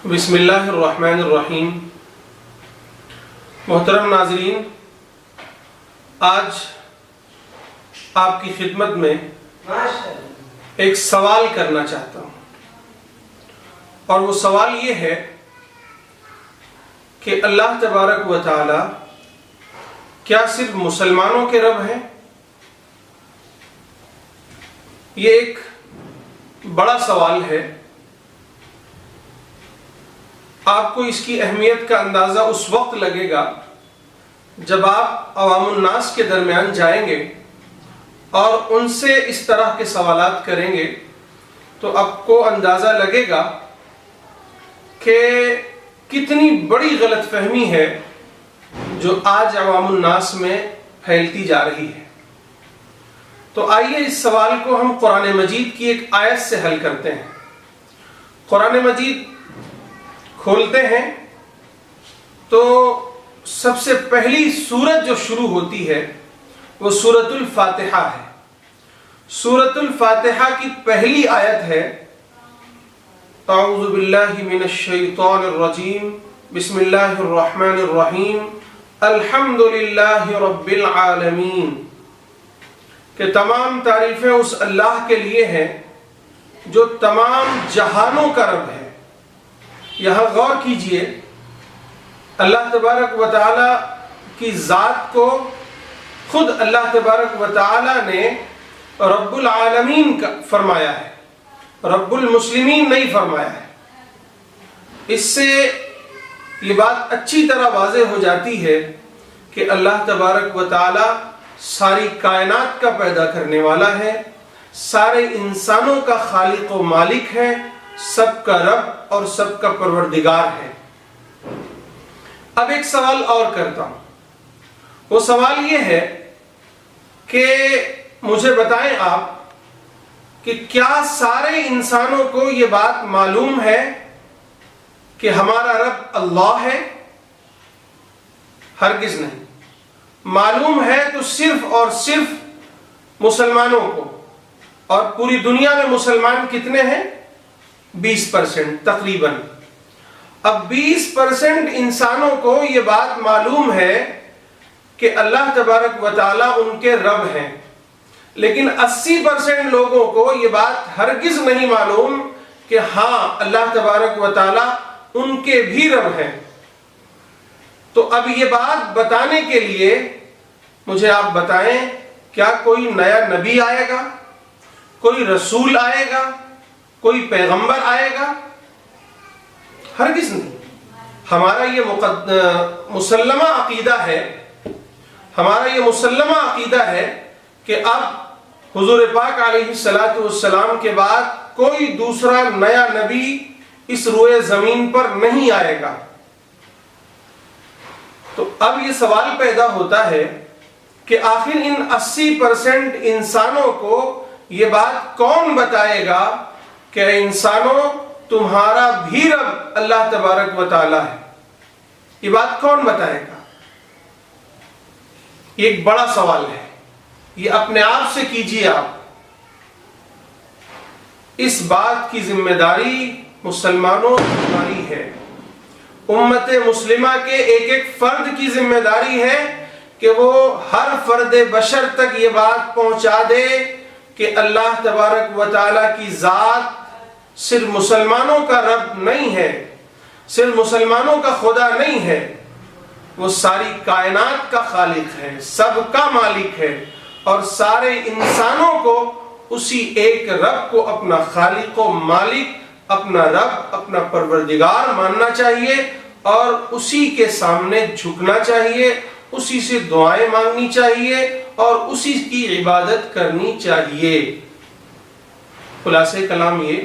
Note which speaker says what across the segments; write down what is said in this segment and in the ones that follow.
Speaker 1: बिस्मिल्लाहिर्रहमानिर्रहीम। मोहतरम नाज़रीन, आज आपकी खिदमत में एक सवाल करना चाहता हूँ, और वो सवाल ये है कि अल्लाह तबारक व तआला क्या सिर्फ मुसलमानों के रब हैं? ये एक बड़ा सवाल है। आपको इसकी अहमियत का अंदाज़ा उस वक्त लगेगा जब आप अवामुन्नास के दरमियान जाएंगे और उनसे इस तरह के सवालात करेंगे, तो आपको अंदाज़ा लगेगा कि कितनी बड़ी गलतफहमी है जो आज अवामुन्नास में फैलती जा रही है। तो आइए इस सवाल को हम कुरान मजीद की एक आयत से हल करते हैं। कुरान मजीद खोलते हैं तो सबसे पहली सूरत जो शुरू होती है वो सूरतुल फातिहा है। सूरतुल फातिहा की पहली आयत है, अऊज़ु बिल्लाहि मिनश शैतानिर रजीम, बिस्मिल्लाहिर रहमानिर रहीम, अल्हम्दुलिल्लाहि रब्बिल आलमीन। कि तमाम तारीफें उस अल्लाह के लिए हैं जो तमाम जहानों का रब है। यहाँ गौर कीजिए, अल्लाह तबारक व तआला की ज़ात को खुद अल्लाह तबारक व तआला ने रब्बुल आलमीन का फरमाया है, रब्बुल मुस्लिमीन नहीं फरमाया है। इससे ये बात अच्छी तरह वाज़ेह हो जाती है कि अल्लाह तबारक व तआला सारी कायनात का पैदा करने वाला है, सारे इंसानों का खालिक व मालिक है, सबका रब और सबका परवरदिगार है। अब एक सवाल और करता हूं। वो सवाल ये है कि मुझे बताएं आप कि क्या सारे इंसानों को ये बात मालूम है कि हमारा रब अल्लाह है? हरगिज़ नहीं। मालूम है तो सिर्फ और सिर्फ मुसलमानों को, और पूरी दुनिया में मुसलमान कितने हैं? 20% तकरीबन। अब 20% इंसानों को ये बात मालूम है कि अल्लाह तबारक व तआला उनके रब हैं, लेकिन 80% लोगों को ये बात हरगिज़ नहीं मालूम कि हाँ, अल्लाह तबारक व तआला उनके भी रब हैं। तो अब ये बात बताने के लिए मुझे आप बताएं, क्या कोई नया नबी आएगा, कोई रसूल आएगा, कोई पैगंबर आएगा? हरगिज़ नहीं। हमारा ये मुसल्लमा अकीदा है, हमारा ये मुसल्लमा अकीदा है कि अब हुजूर पाक अलैहिस्सलातु वस्सलाम के बाद कोई दूसरा नया नबी इस रुए ज़मीन पर नहीं आएगा। तो अब ये सवाल पैदा होता है कि आखिर इन 80% इंसानों को ये बात कौन बताएगा कि इंसानों, तुम्हारा भी रब अल्लाह तबारक व तआला है? ये बात कौन बताएगा? ये एक बड़ा सवाल है। ये अपने आप से कीजिए आप। इस बात की जिम्मेदारी मुसलमानों की है, उम्मत मुस्लिमा के एक एक फर्द की जिम्मेदारी है कि वो हर फर्द बशर तक ये बात पहुंचा दे कि अल्लाह तबारक व तआला की ज़ात सिर्फ मुसलमानों का रब नहीं है, सिर्फ मुसलमानों का खुदा नहीं है, वो सारी कायनात का खालिक है, सबका मालिक है, और सारे इंसानों को उसी एक रब को अपना खालिक व मालिक, अपना रब, अपना परवरदिगार मानना चाहिए और उसी के सामने झुकना चाहिए, उसी से दुआएं मांगनी चाहिए और उसी की इबादत करनी चाहिए। खुलासे कलाम ये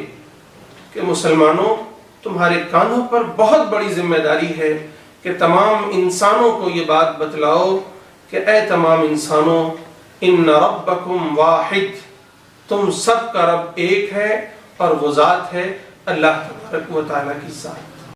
Speaker 1: कि मुसलमानों, तुम्हारे कांधों पर बहुत बड़ी जिम्मेदारी है कि तमाम इंसानों को ये बात बतलाओ कि ऐ तमाम इंसानों, इन्ना रब्बकुम वाहिद, तुम सब का रब एक है और वो ज़ात है अल्लाह तबारक व तआला की ज़ात।